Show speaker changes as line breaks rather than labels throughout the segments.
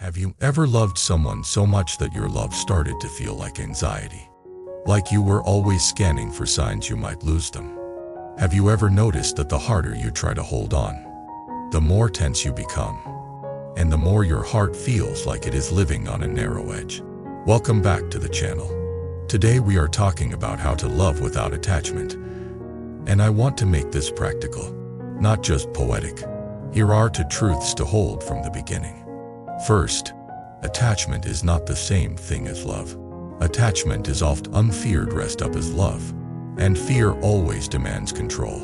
Have you ever loved someone so much that your love started to feel like anxiety? Like you were always scanning for signs you might lose them? Have you ever noticed that the harder you try to hold on, the more tense you become, and the more your heart feels like it is living on a narrow edge? Welcome back to the channel. Today we are talking about how to love without attachment. And I want to make this practical, not just poetic. Here are two truths to hold from the beginning. First, attachment is not the same thing as love. Attachment is often fear dressed up as love, and fear always demands control.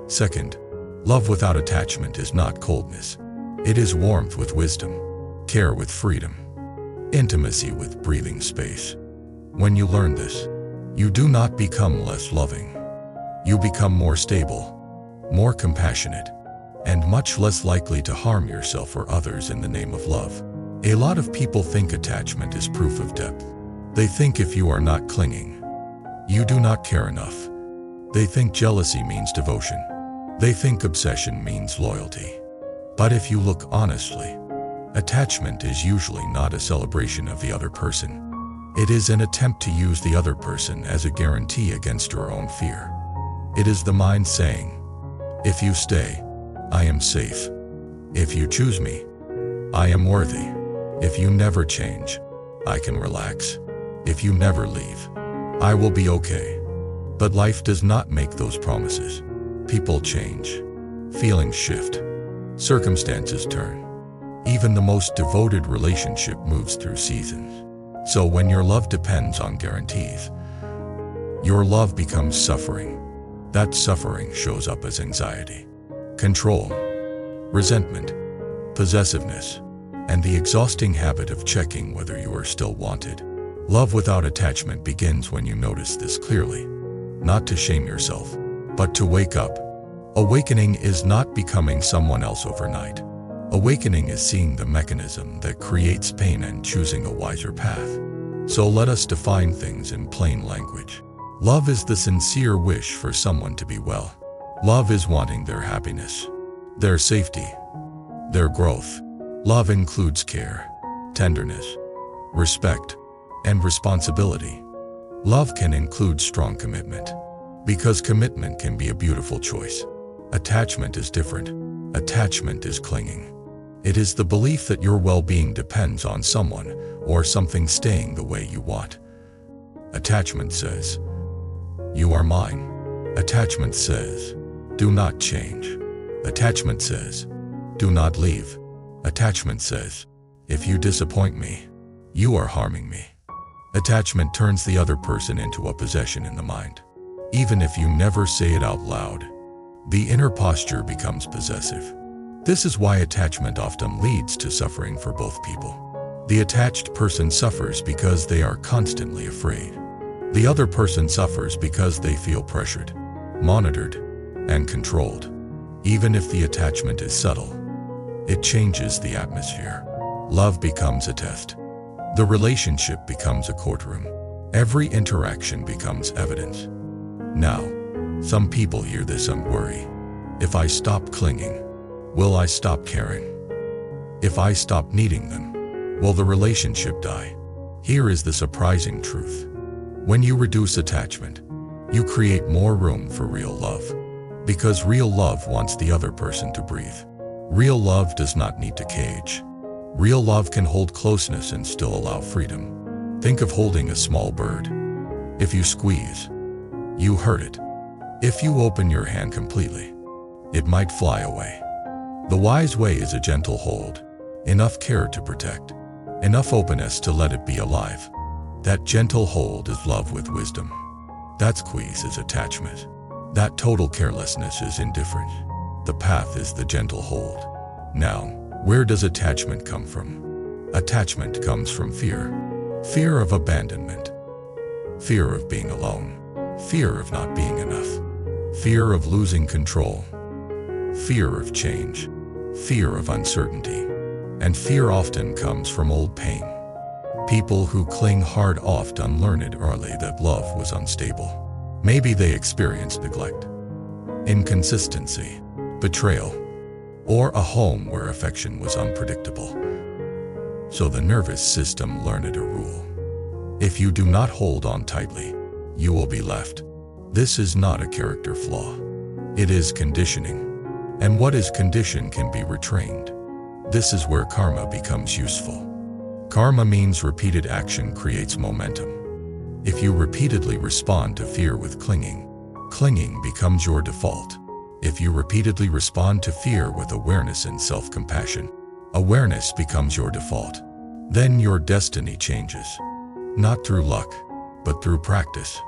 Second, love without attachment is not coldness. It is warmth with wisdom, care with freedom, intimacy with breathing space. When you learn this, you do not become less loving. You become more stable, more compassionate, and much less likely to harm yourself or others in the name of love. A lot of people think attachment is proof of depth. They think if you are not clinging, you do not care enough. They think jealousy means devotion. They think obsession means loyalty. But if you look honestly, attachment is usually not a celebration of the other person. It is an attempt to use the other person as a guarantee against your own fear. It is the mind saying, if you stay, I am safe. If you choose me, I am worthy. If you never change, I can relax. If you never leave, I will be okay. But life does not make those promises. People change. Feelings shift. Circumstances turn. Even the most devoted relationship moves through seasons. So when your love depends on guarantees, your love becomes suffering. That suffering shows up as anxiety, control, resentment, possessiveness, and the exhausting habit of checking whether you are still wanted. Love without attachment begins when you notice this clearly, not to shame yourself, but to wake up. Awakening is not becoming someone else overnight. Awakening is seeing the mechanism that creates pain and choosing a wiser path. So let us define things in plain language. Love is the sincere wish for someone to be well. Love is wanting their happiness, their safety, their growth. Love includes care, tenderness, respect, and responsibility. Love can include strong commitment, because commitment can be a beautiful choice. Attachment is different. Attachment is clinging. It is the belief that your well-being depends on someone or something staying the way you want. Attachment says, you are mine. Attachment says, do not change. Attachment says, do not leave. Attachment says, if you disappoint me, you are harming me. Attachment turns the other person into a possession in the mind. Even if you never say it out loud, the inner posture becomes possessive. This is why attachment often leads to suffering for both people. The attached person suffers because they are constantly afraid. The other person suffers because they feel pressured, monitored, and controlled. Even if the attachment is subtle, it changes the atmosphere. Love becomes a test. The relationship becomes a courtroom. Every interaction becomes evidence. Now, some people hear this and worry. If I stop clinging, will I stop caring? If I stop needing them, will the relationship die? Here is the surprising truth. When you reduce attachment, you create more room for real love. Because real love wants the other person to breathe. Real love does not need to cage. Real love can hold closeness and still allow freedom. Think of holding a small bird. If you squeeze, you hurt it. If you open your hand completely, it might fly away. The wise way is a gentle hold, enough care to protect, enough openness to let it be alive. That gentle hold is love with wisdom. That squeeze is attachment. That total carelessness is indifference. The path is the gentle hold. Now, where does attachment come from? Attachment comes from fear. Fear of abandonment. Fear of being alone. Fear of not being enough. Fear of losing control. Fear of change. Fear of uncertainty. And fear often comes from old pain. People who cling hard often learned early that love was unstable. Maybe they experienced neglect, inconsistency, betrayal, or a home where affection was unpredictable. So the nervous system learned a rule. If you do not hold on tightly, you will be left. This is not a character flaw. It is conditioning. And what is conditioned can be retrained. This is where karma becomes useful. Karma means repeated action creates momentum. If you repeatedly respond to fear with clinging, clinging becomes your default. If you repeatedly respond to fear with awareness and self-compassion, awareness becomes your default. Then your destiny changes. Not through luck, but through practice.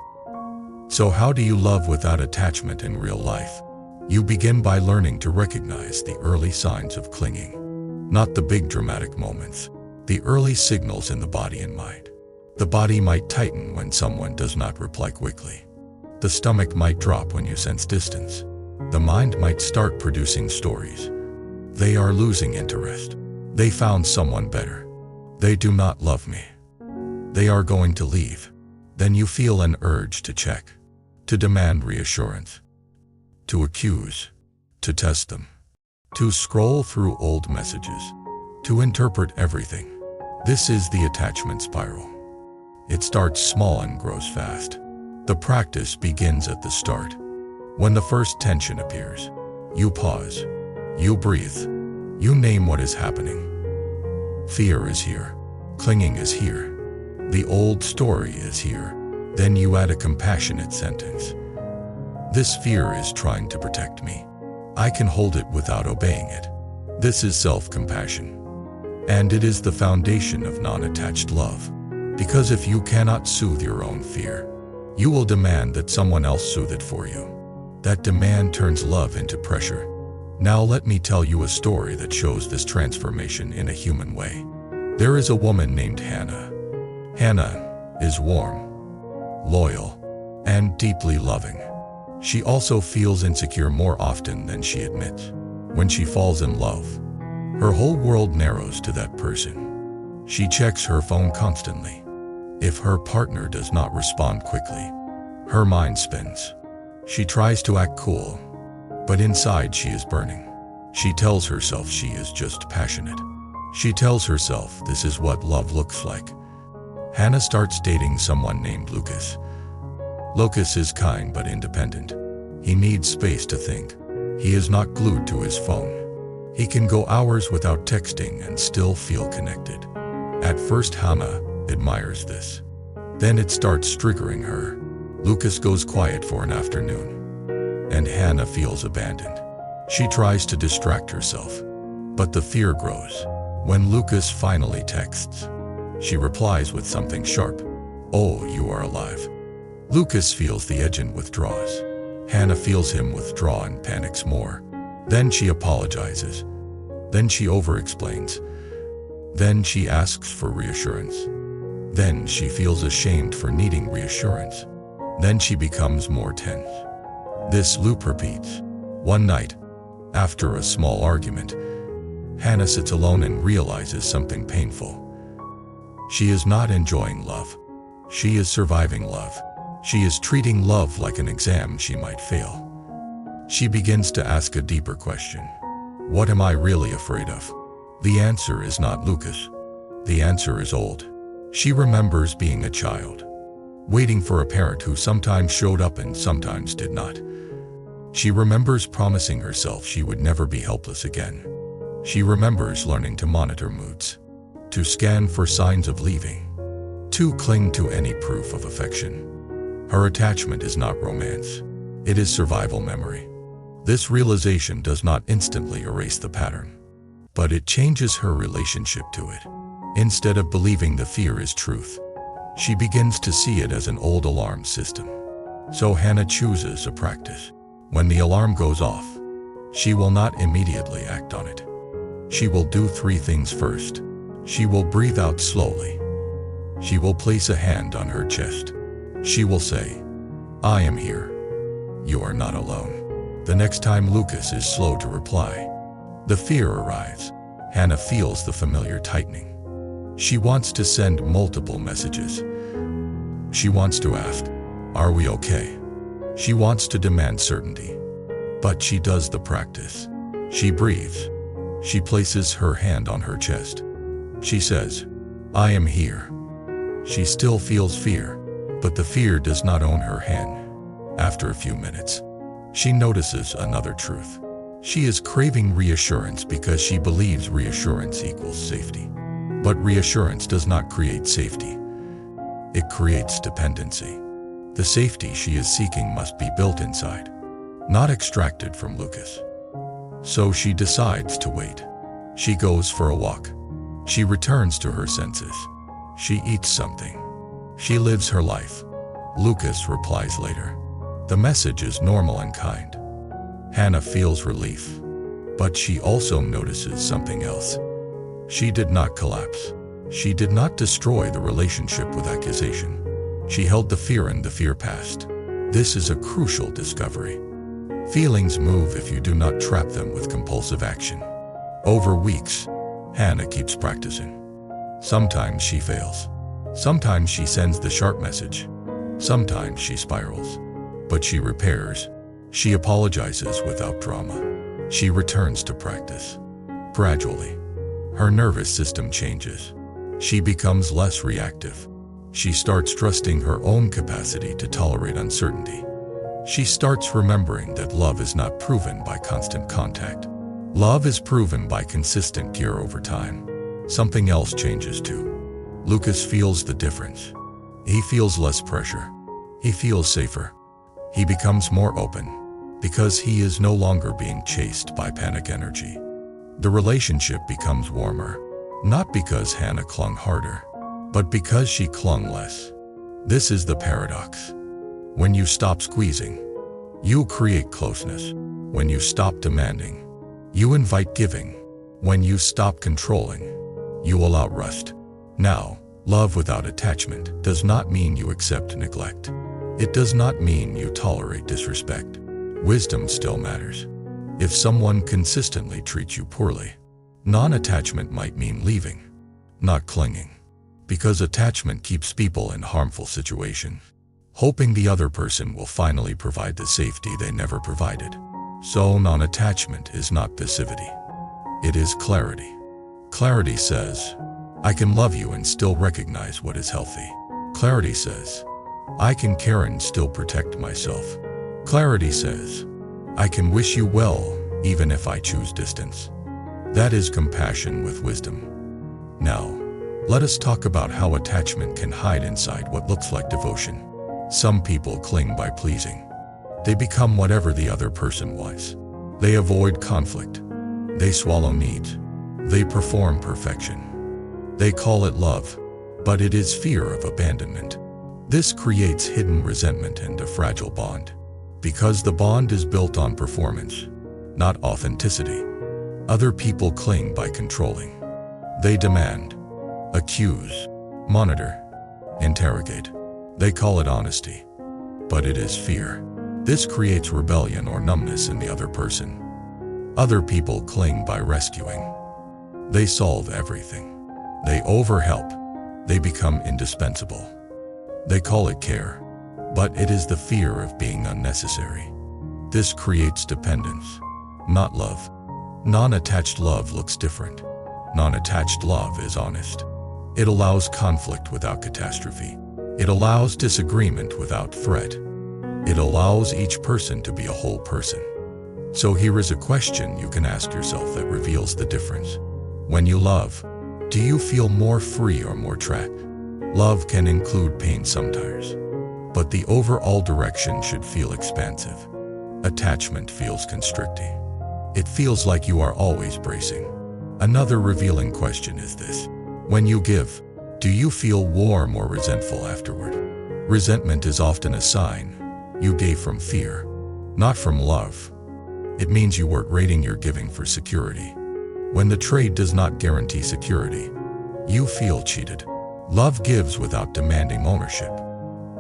So how do you love without attachment in real life? You begin by learning to recognize the early signs of clinging. Not the big dramatic moments. The early signals in the body and mind. The body might tighten when someone does not reply quickly. The stomach might drop when you sense distance. The mind might start producing stories. They are losing interest. They found someone better. They do not love me. They are going to leave. Then you feel an urge to check, to demand reassurance, to accuse, to test them, to scroll through old messages, to interpret everything. This is the attachment spiral. It starts small and grows fast. The practice begins at the start. When the first tension appears, you pause, you breathe, you name what is happening. Fear is here. Clinging is here. The old story is here. Then you add a compassionate sentence. This fear is trying to protect me. I can hold it without obeying it. This is self-compassion. And it is the foundation of non-attached love. Because if you cannot soothe your own fear, you will demand that someone else soothe it for you. That demand turns love into pressure. Now let me tell you a story that shows this transformation in a human way. There is a woman named Hannah. Hannah is warm, loyal, and deeply loving. She also feels insecure more often than she admits. When she falls in love, her whole world narrows to that person. She checks her phone constantly. If her partner does not respond quickly, her mind spins. She tries to act cool, but inside she is burning. She tells herself she is just passionate. She tells herself this is what love looks like. Hannah starts dating someone named Lucas. Lucas is kind but independent. He needs space to think. He is not glued to his phone. He can go hours without texting and still feel connected. At first, Hannah admires this. Then it starts triggering her. Lucas goes quiet for an afternoon, and Hannah feels abandoned. She tries to distract herself, but the fear grows. When Lucas finally texts, she replies with something sharp. "Oh, you are alive." Lucas feels the edge and withdraws. Hannah feels him withdraw and panics more. Then she apologizes. Then she over-explains. Then she asks for reassurance. Then she feels ashamed for needing reassurance. Then she becomes more tense. This loop repeats. One night, after a small argument, Hannah sits alone and realizes something painful. She is not enjoying love. She is surviving love. She is treating love like an exam she might fail. She begins to ask a deeper question. What am I really afraid of? The answer is not Lucas. The answer is old. She remembers being a child, waiting for a parent who sometimes showed up and sometimes did not. She remembers promising herself she would never be helpless again. She remembers learning to monitor moods, to scan for signs of leaving, to cling to any proof of affection. Her attachment is not romance. It is survival memory. This realization does not instantly erase the pattern, but it changes her relationship to it. Instead of believing the fear is truth, she begins to see it as an old alarm system. So Hannah chooses a practice. When the alarm goes off, she will not immediately act on it. She will do 3 things first. She will breathe out slowly. She will place a hand on her chest. She will say, "I am here. You are not alone." The next time Lucas is slow to reply, the fear arrives. Hannah feels the familiar tightening. She wants to send multiple messages. She wants to ask, "Are we okay?" She wants to demand certainty. But she does the practice. She breathes. She places her hand on her chest. She says, "I am here." She still feels fear, but the fear does not own her hand. After a few minutes, she notices another truth. She is craving reassurance because she believes reassurance equals safety. But reassurance does not create safety. It creates dependency. The safety she is seeking must be built inside, not extracted from Lucas. So she decides to wait. She goes for a walk. She returns to her senses. She eats something. She lives her life. Lucas replies later. The message is normal and kind. Hannah feels relief, but she also notices something else. She did not collapse. She did not destroy the relationship with accusation. She held the fear and the fear passed. This is a crucial discovery. Feelings move if you do not trap them with compulsive action. Over weeks, Hannah keeps practicing. Sometimes she fails. Sometimes she sends the sharp message. Sometimes she spirals. But she repairs. She apologizes without drama. She returns to practice. Gradually, her nervous system changes. She becomes less reactive. She starts trusting her own capacity to tolerate uncertainty. She starts remembering that love is not proven by constant contact. Love is proven by consistent care over time. Something else changes too. Lucas feels the difference. He feels less pressure. He feels safer. He becomes more open because he is no longer being chased by panic energy. The relationship becomes warmer, not because Hannah clung harder, but because she clung less. This is the paradox. When you stop squeezing, you create closeness. When you stop demanding, you invite giving. When you stop controlling, you allow rest. Now, love without attachment does not mean you accept neglect. It does not mean you tolerate disrespect. Wisdom still matters. If someone consistently treats you poorly, non-attachment might mean leaving, not clinging. Because attachment keeps people in harmful situations, hoping the other person will finally provide the safety they never provided. So non-attachment is not passivity. It is clarity. Clarity says, I can love you and still recognize what is healthy. Clarity says, I can care and still protect myself. Clarity says, I can wish you well even if I choose distance. That is compassion with wisdom. Now, let us talk about how attachment can hide inside what looks like devotion. Some people cling by pleasing. They become whatever the other person wants. They avoid conflict. They swallow needs. They perform perfection. They call it love, but it is fear of abandonment. This creates hidden resentment and a fragile bond, because the bond is built on performance, not authenticity. Other people cling by controlling. They demand, accuse, monitor, interrogate. They call it honesty, but it is fear. This creates rebellion or numbness in the other person. Other people cling by rescuing. They solve everything. They overhelp. They become indispensable. They call it care, but it is the fear of being unnecessary. This creates dependence, not love. Non-attached love looks different. Non-attached love is honest. It allows conflict without catastrophe. It allows disagreement without threat. It allows each person to be a whole person. So here is a question you can ask yourself that reveals the difference. When you love, do you feel more free or more trapped? Love can include pain sometimes, but the overall direction should feel expansive. Attachment feels constricting. It feels like you are always bracing. Another revealing question is this. When you give, do you feel warm or resentful afterward? Resentment is often a sign you gave from fear, not from love. It means you weren't rating your giving for security. When the trade does not guarantee security, you feel cheated. Love gives without demanding ownership.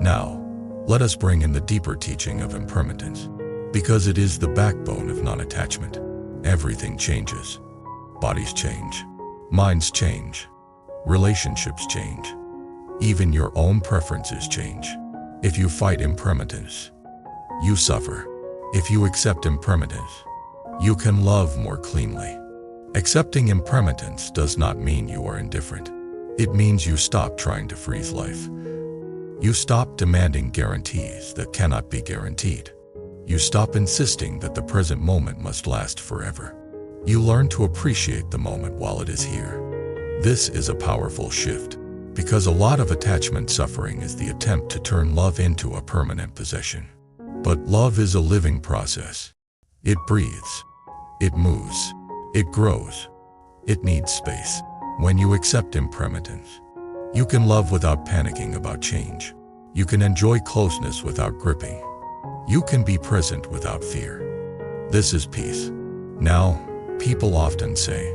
Now, let us bring in the deeper teaching of impermanence, because it is the backbone of non-attachment. Everything changes. Bodies change. Minds change. Relationships change. Even your own preferences change. If you fight impermanence, you suffer. If you accept impermanence, you can love more cleanly. Accepting impermanence does not mean you are indifferent. It means you stop trying to freeze life. You stop demanding guarantees that cannot be guaranteed. You stop insisting that the present moment must last forever. You learn to appreciate the moment while it is here. This is a powerful shift, because a lot of attachment suffering is the attempt to turn love into a permanent possession. But love is a living process. It breathes. It moves. It grows. It needs space. When you accept impermanence, you can love without panicking about change. You can enjoy closeness without gripping. You can be present without fear. This is peace. Now, people often say,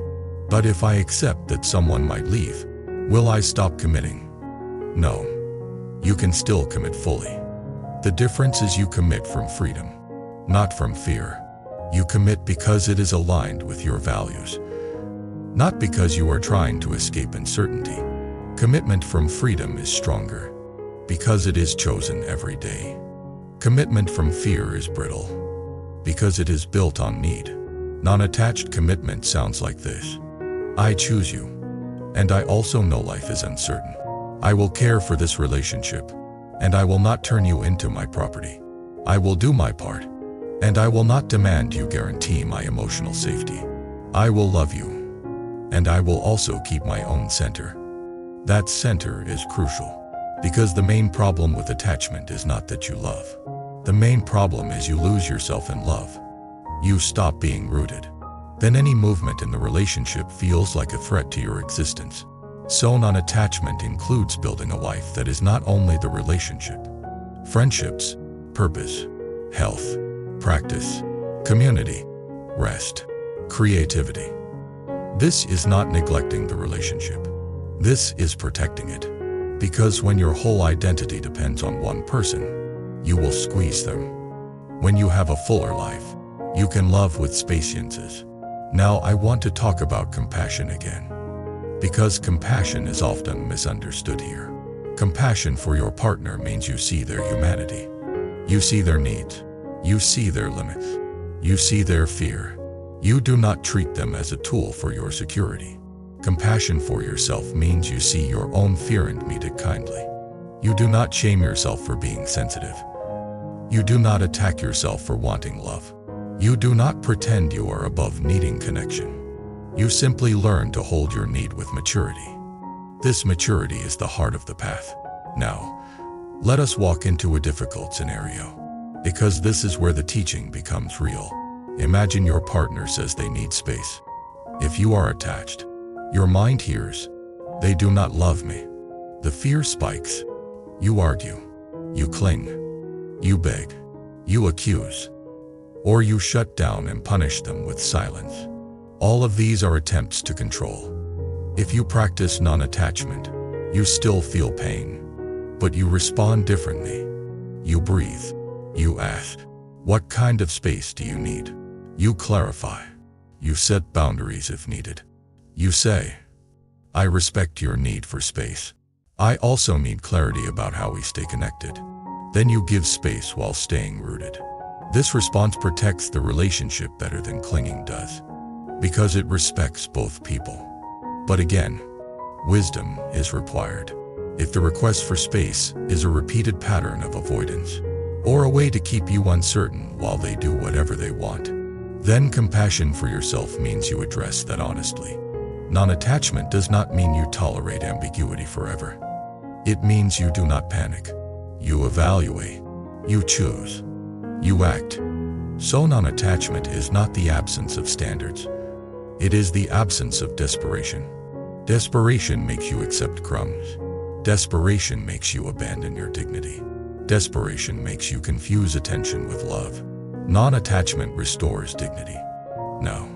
"But if I accept that someone might leave, will I stop committing?" No. You can still commit fully. The difference is you commit from freedom, not from fear. You commit because it is aligned with your values, not because you are trying to escape uncertainty. Commitment from freedom is stronger, because it is chosen every day. Commitment from fear is brittle, because it is built on need. Non-attached commitment sounds like this: I choose you, and I also know life is uncertain. I will care for this relationship, and I will not turn you into my property. I will do my part, and I will not demand you guarantee my emotional safety. I will love you, and I will also keep my own center. That center is crucial, because the main problem with attachment is not that you love. The main problem is you lose yourself in love. You stop being rooted. Then any movement in the relationship feels like a threat to your existence. So non-attachment includes building a life that is not only the relationship, friendships, purpose, health, practice, community, rest, creativity. This is not neglecting the relationship. This is protecting it. Because when your whole identity depends on one person, you will squeeze them. When you have a fuller life, you can love with spaciences. Now I want to talk about compassion again, because compassion is often misunderstood here. Compassion for your partner means you see their humanity. You see their needs. You see their limits. You see their fear. You do not treat them as a tool for your security. Compassion for yourself means you see your own fear and meet it kindly. You do not shame yourself for being sensitive. You do not attack yourself for wanting love. You do not pretend you are above needing connection. You simply learn to hold your need with maturity. This maturity is the heart of the path. Now, let us walk into a difficult scenario, because this is where the teaching becomes real. Imagine your partner says they need space. If you are attached, your mind hears, "They do not love me." The fear spikes. You argue. You cling. You beg. You accuse. Or you shut down and punish them with silence. All of these are attempts to control. If you practice non-attachment, you still feel pain, but you respond differently. You breathe. You ask, "What kind of space do you need?" You clarify. You set boundaries if needed. You say, "I respect your need for space. I also need clarity about how we stay connected." Then you give space while staying rooted. This response protects the relationship better than clinging does, because it respects both people. But again, wisdom is required. If the request for space is a repeated pattern of avoidance, or a way to keep you uncertain while they do whatever they want, then compassion for yourself means you address that honestly. Non-attachment does not mean you tolerate ambiguity forever. It means you do not panic. You evaluate. You choose. You act. So non-attachment is not the absence of standards. It is the absence of desperation. Desperation makes you accept crumbs. Desperation makes you abandon your dignity. Desperation makes you confuse attention with love. Non-attachment restores dignity. Now,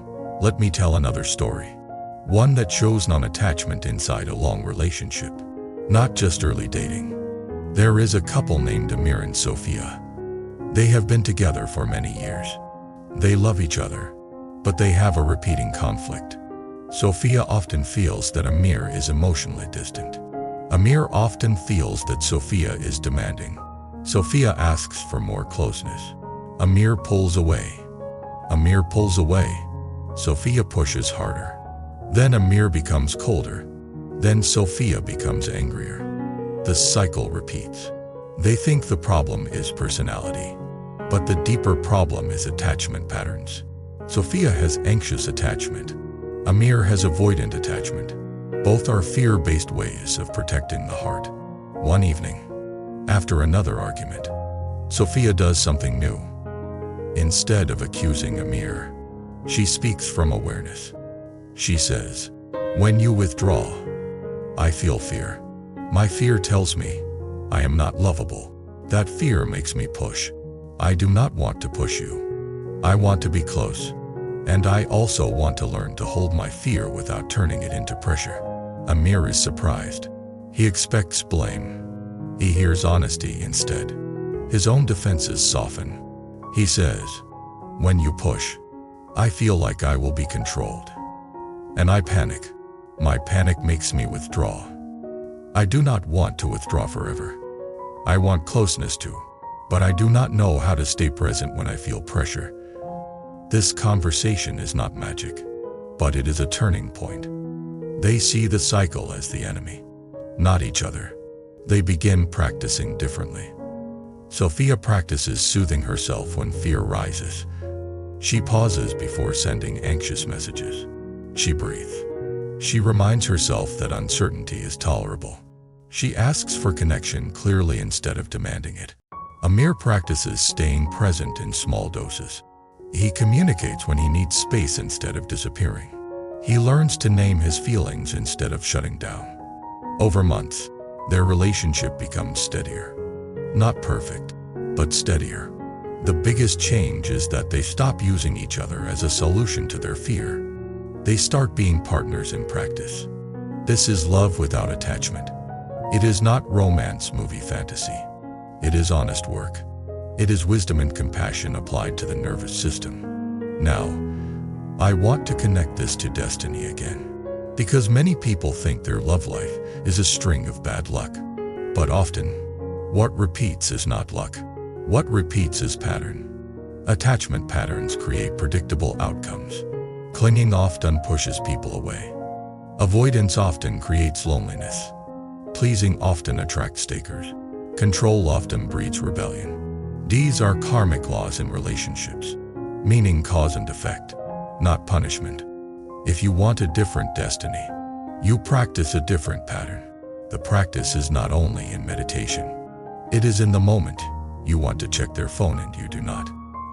let me tell another story. One that shows non-attachment inside a long relationship, not just early dating. There is a couple named Amir and Sophia. They have been together for many years. They love each other, but they have a repeating conflict. Sophia often feels that Amir is emotionally distant. Amir often feels that Sophia is demanding. Sophia asks for more closeness. Amir pulls away. Amir pulls away. Sophia pushes harder. Then Amir becomes colder. Then Sophia becomes angrier. The cycle repeats. They think the problem is personality, but the deeper problem is attachment patterns. Sophia has anxious attachment. Amir has avoidant attachment. Both are fear-based ways of protecting the heart. One evening, after another argument, Sophia does something new. Instead of accusing Amir, she speaks from awareness. She says, "When you withdraw, I feel fear. My fear tells me I am not lovable. That fear makes me push. I do not want to push you. I want to be close. And I also want to learn to hold my fear without turning it into pressure." Amir is surprised. He expects blame. He hears honesty instead. His own defenses soften. He says, "When you push, I feel like I will be controlled. And I panic. My panic makes me withdraw. I do not want to withdraw forever. I want closeness too, but I do not know how to stay present when I feel pressure." This conversation is not magic, but it is a turning point. They see the cycle as the enemy, not each other. They begin practicing differently. Sophia practices soothing herself when fear rises. She pauses before sending anxious messages. She breathes. She reminds herself that uncertainty is tolerable. She asks for connection clearly instead of demanding it. Amir practices staying present in small doses. He communicates when he needs space instead of disappearing. He learns to name his feelings instead of shutting down. Over months, their relationship becomes steadier. Not perfect, but steadier. The biggest change is that they stop using each other as a solution to their fear. They start being partners in practice. This is love without attachment. It is not romance movie fantasy. It is honest work. It is wisdom and compassion applied to the nervous system. Now, I want to connect this to destiny again. Because many people think their love life is a string of bad luck. But often, what repeats is not luck. What repeats is pattern. Attachment patterns create predictable outcomes. Clinging often pushes people away. Avoidance often creates loneliness. Pleasing often attracts takers. Control often breeds rebellion. These are karmic laws in relationships, meaning cause and effect, not punishment. If you want a different destiny, you practice a different pattern. The practice is not only in meditation. It is in the moment you want to check their phone and you do not.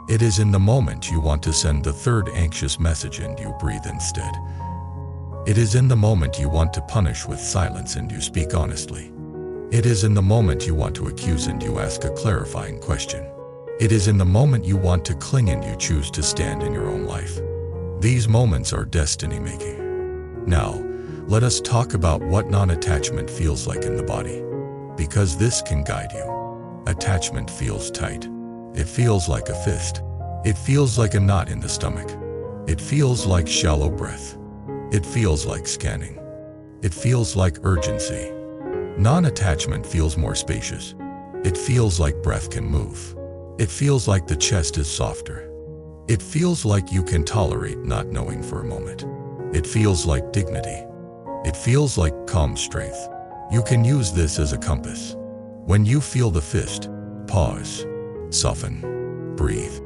It is in the moment you want to send the third anxious message and you breathe instead. It is in the moment you want to punish with silence and you speak honestly. It is in the moment you want to accuse and you ask a clarifying question. It is in the moment you want to cling and you choose to stand in your own life. These moments are destiny-making. Now, let us talk about what non-attachment feels like in the body, because this can guide you. Attachment feels tight. It feels like a fist. It feels like a knot in the stomach. It feels like shallow breath. It feels like scanning. It feels like urgency. Non-attachment feels more spacious. It feels like breath can move. It feels like the chest is softer. It feels like you can tolerate not knowing for a moment. It feels like dignity. It feels like calm strength. You can use this as a compass. When you feel the fist, pause, soften, breathe,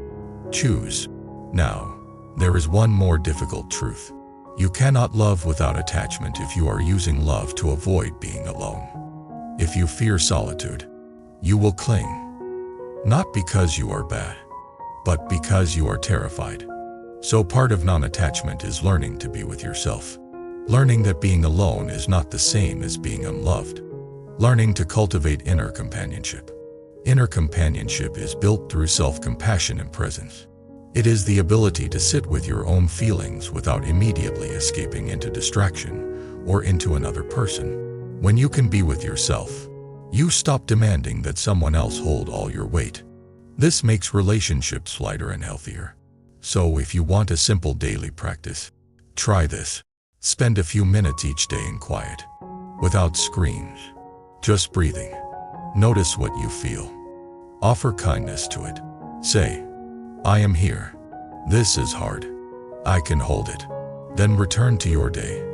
choose. Now, there is one more difficult truth. You cannot love without attachment if you are using love to avoid being alone. If you fear solitude, you will cling. Not because you are bad, but because you are terrified. So part of non-attachment is learning to be with yourself. Learning that being alone is not the same as being unloved. Learning to cultivate inner companionship. Inner companionship is built through self-compassion and presence. It is the ability to sit with your own feelings without immediately escaping into distraction or into another person. When you can be with yourself, you stop demanding that someone else hold all your weight. This makes relationships lighter and healthier. So if you want a simple daily practice, try this. Spend a few minutes each day in quiet, without screams, just breathing. Notice what you feel. Offer kindness to it. Say, "I am here. This is hard. I can hold it. Then return to your day.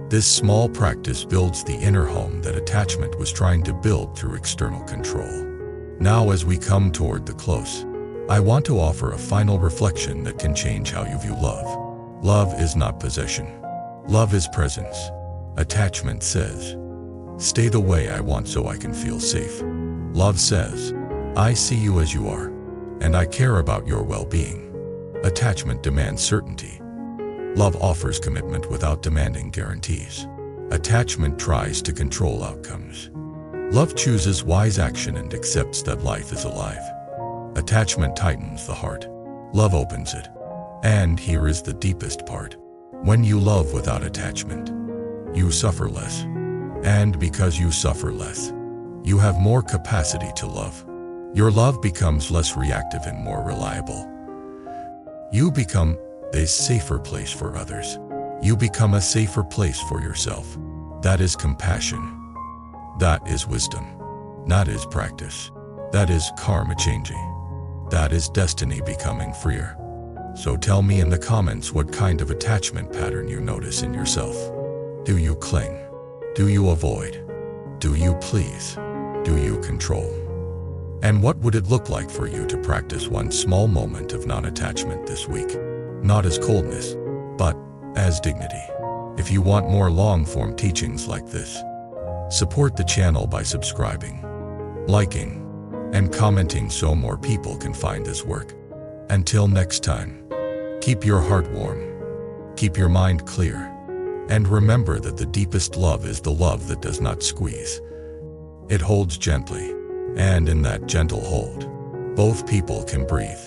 This small practice builds the inner home that attachment was trying to build through external control. Now, as we come toward the close, I want to offer a final reflection that can change how you view love. Love is not possession. Love is presence. Attachment says, "Stay the way I want so I can feel safe." Love says, "I see you as you are, and I care about your well-being." Attachment demands certainty. Love offers commitment without demanding guarantees. Attachment tries to control outcomes. Love chooses wise action and accepts that life is alive. Attachment tightens the heart. Love opens it. And here is the deepest part. When you love without attachment, you suffer less. And because you suffer less, you have more capacity to love. Your love becomes less reactive and more reliable. You become a safer place for others. You become a safer place for yourself. That is compassion. That is wisdom. That is practice. That is karma changing. That is destiny becoming freer. So tell me in the comments what kind of attachment pattern you notice in yourself. Do you cling? Do you avoid? Do you please? Do you control? And what would it look like for you to practice one small moment of non-attachment this week? Not as coldness, but as dignity. If you want more long-form teachings like this, support the channel by subscribing, liking, and commenting so more people can find this work. Until next time, keep your heart warm, keep your mind clear, and remember that the deepest love is the love that does not squeeze. It holds gently, and in that gentle hold, both people can breathe.